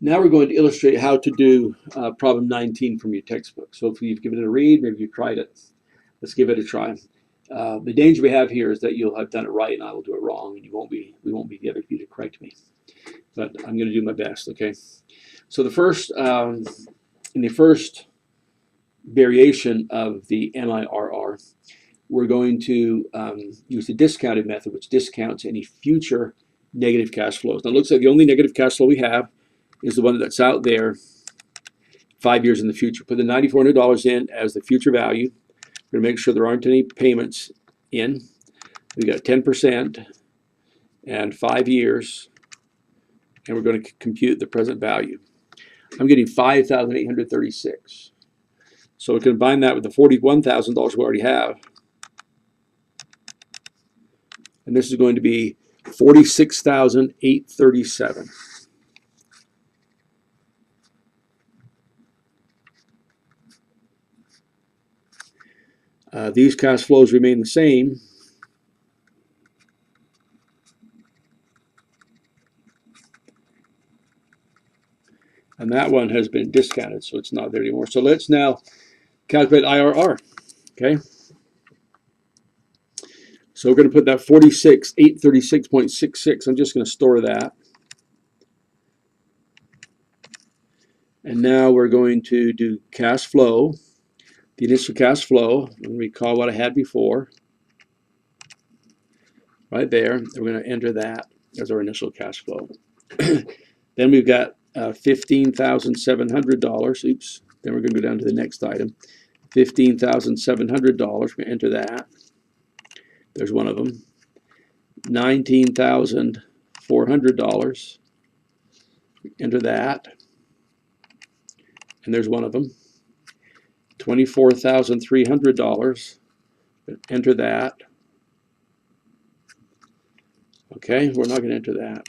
Now we're going to illustrate how to do problem 19 from your textbook. So if you've given it a read, maybe you've tried it, let's give it a try. The danger we have here is that you'll have done it right and I will do it wrong, and we won't be together for you to correct me. But I'm going to do my best, okay? So in the first variation of the MIRR, we're going to use the discounted method, which discounts any future negative cash flows. Now it looks like the only negative cash flow we have is the one that's out there 5 years in the future. Put the $9,400 in as the future value. We're going to make sure there aren't any payments in. We got 10% and 5 years, and we're going to compute the present value. I'm getting $5,836. So we combine that with the $41,000 we already have, and this is going to be $46,837. These cash flows remain the same. And that one has been discounted, so it's not there anymore. So let's now calculate IRR, okay? So we're going to put that 46,836.66. I'm just going to store that. And now we're going to do cash flow, the initial cash flow, and recall what I had before. Right there, we're going to enter that as our initial cash flow. Then we've got $15,700. Oops. Then we're going to go down to the next item. $15,700. We're going to enter that. There's one of them. $19,400. Enter that. And there's one of them. $24,300. Enter that. Okay, we're not going to enter that.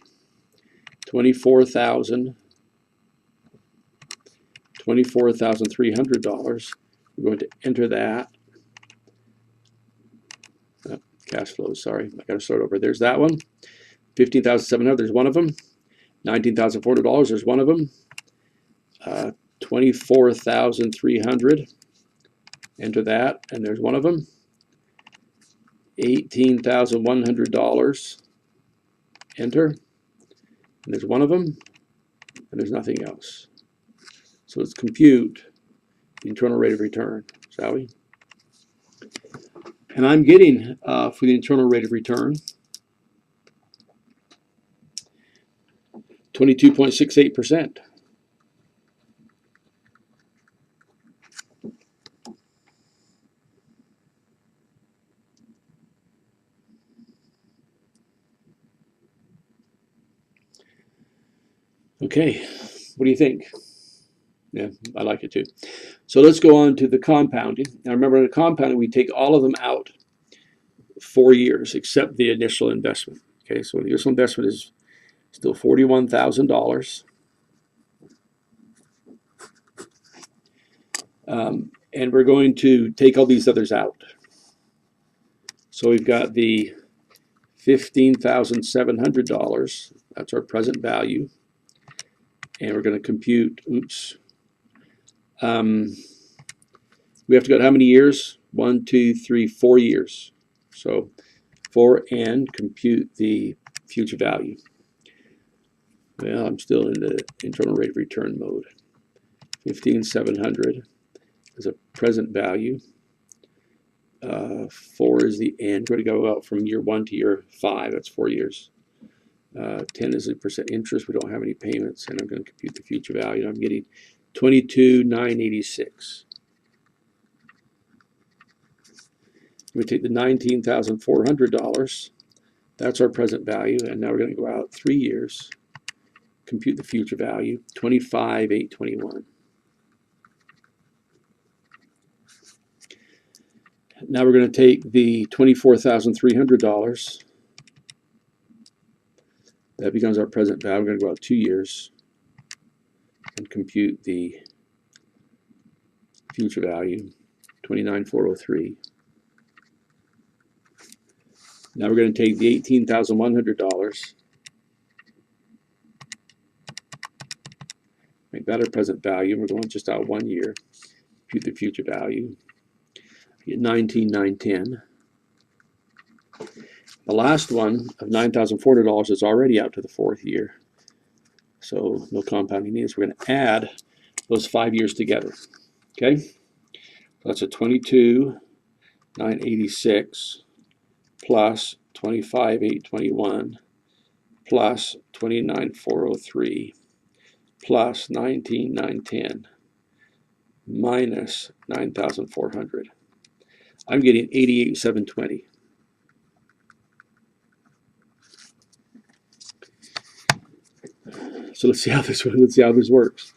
$24,300. We're going to enter that. Cash flow, sorry, I got to start over. There's that one. $15,700. There's one of them. $19,400. There's one of them. $24,300. Enter that, and there's one of them. $18,100. Enter, and there's one of them, and there's nothing else. So let's compute the internal rate of return, shall we? And I'm getting, for the internal rate of return, 22.68%. Okay, what do you think? Yeah, I like it too. So let's go on to the compounding. Now remember, in the compounding, we take all of them out 4 years, except the initial investment. Okay, so the initial investment is still $41,000. And we're going to take all these others out. So we've got the $15,700. That's our present value. And we're going to compute, oops. We have to go how many years? 1, 2, 3, 4 years. So 4 and compute the future value. Well, I'm still in the internal rate of return mode. 15,700 is a present value. 4 is the end. We're going to go out from year 1 to year 5. That's 4 years. 10 is the percent interest. We don't have any payments, and I'm going to compute the future value. I'm getting 22,986. We take the $19,400. That's our present value, and now we're going to go out 3 years. Compute the future value, 25,821. Now we're going to take the $24,300. That becomes our present value. We're going to go out 2 years and compute the future value, 29,403. Now we're going to take the $18,100 Make that our present value. We're going just out 1 year. Compute the future value. Get 19,910. The last one of $9,400 is already out to the 4th year. So no compounding needs. We're going to add those 5 years together. Okay? So that's a 22,986 plus 25,821 plus 29,403 plus 19,910 minus 9,400. I'm getting 88,720. So let's see how this works.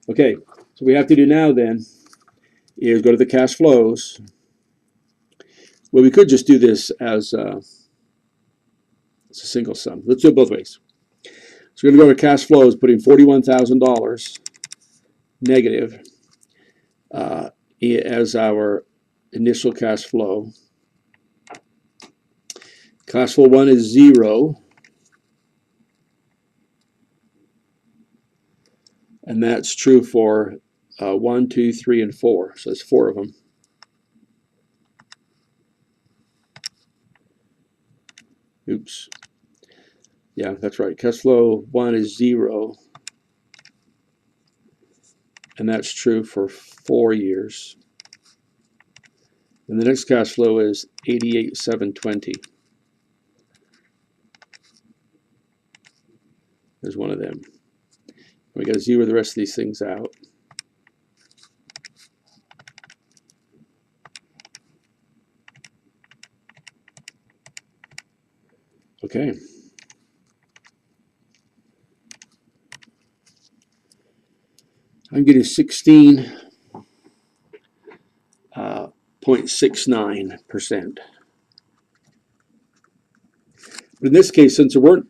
Okay, so what we have to do now then is go to the cash flows. Well, we could just do this as a single sum. Let's do it both ways. So we're going to go to cash flows, putting $41,000 negative as our initial cash flow. Cash flow 1 is 0. And that's true for 1, 2, 3, and 4. So that's 4 of them. Oops. Yeah, that's right. Cash flow 1 is 0. And that's true for 4 years. And the next cash flow is 88,720. There's one of them. We got to zero the rest of these things out. Okay. I'm getting 16.69%. But in this case, since there weren't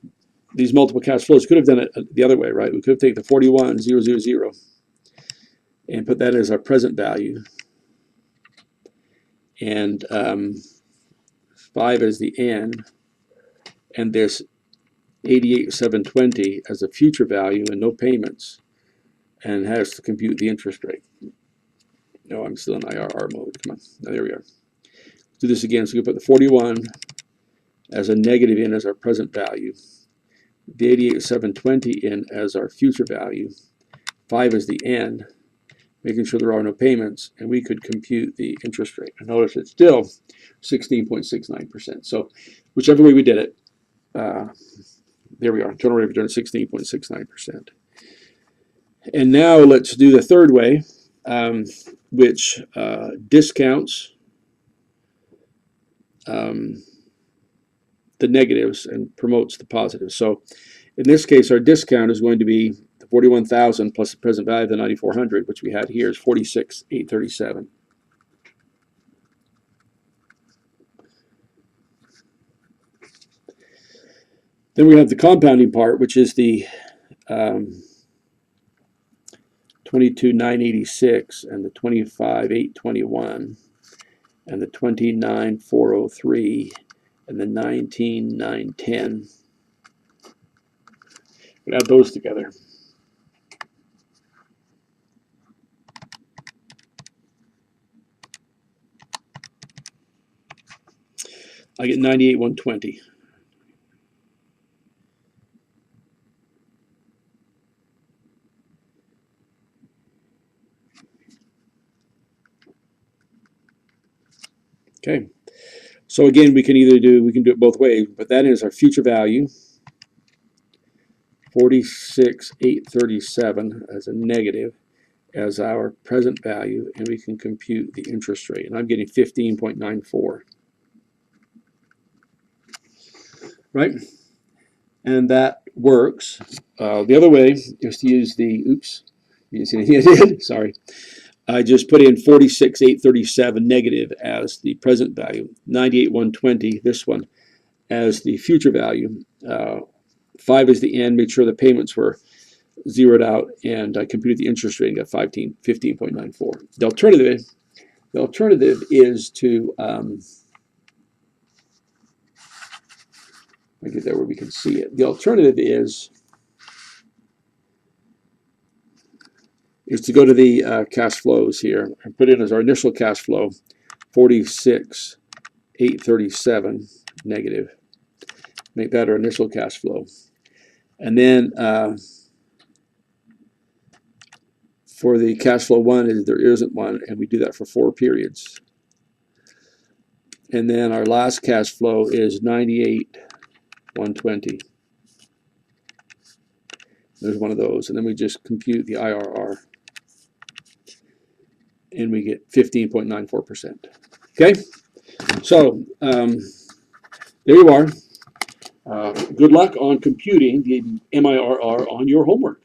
these multiple cash flows, could have done it the other way, right? We could have taken the 41,000 and put that as our present value, and 5 as the n, and this 88,720 as a future value and no payments, and has to compute the interest rate. No, I'm still in IRR mode. Come on. Oh, there we are. Let's do this again. So we put the 41 as a negative in as our present value, the 88,720 in as our future value, 5 as the n, making sure there are no payments, and we could compute the interest rate. And notice it's still 16.69%. So whichever way we did it, there we are. Internal rate of return 16.69%. And now let's do the third way, which discounts the negatives and promotes the positives. So in this case, our discount is going to be the 41,000 plus the present value of the 9,400, which we had here is 46,837. Then we have the compounding part, which is the 22,986 and the 25,821 and the 29,403 and the 19,910. We add those together. I get 98,120. Okay, so again, we can do it both ways, but that is our future value, 46,837 as a negative as our present value, and we can compute the interest rate, and I'm getting 15.94. Right? And that works. The other way is to use the, oops, you see anything I did? Sorry. I just put in 46,837 negative as the present value, 98,120, this one, as the future value. 5 is the end, made sure the payments were zeroed out, and I computed the interest rate and got 15.94. The alternative is to, I get there where we can see it. The alternative is is to go to the cash flows here and put in as our initial cash flow 46,837 negative. Make that our initial cash flow. And then for the cash flow one, there isn't one, and we do that for 4 periods. And then our last cash flow is 98,120. There's one of those, and then we just compute the IRR, and we get 15.94%. Okay, so there you are. Good luck on computing the MIRR on your homework.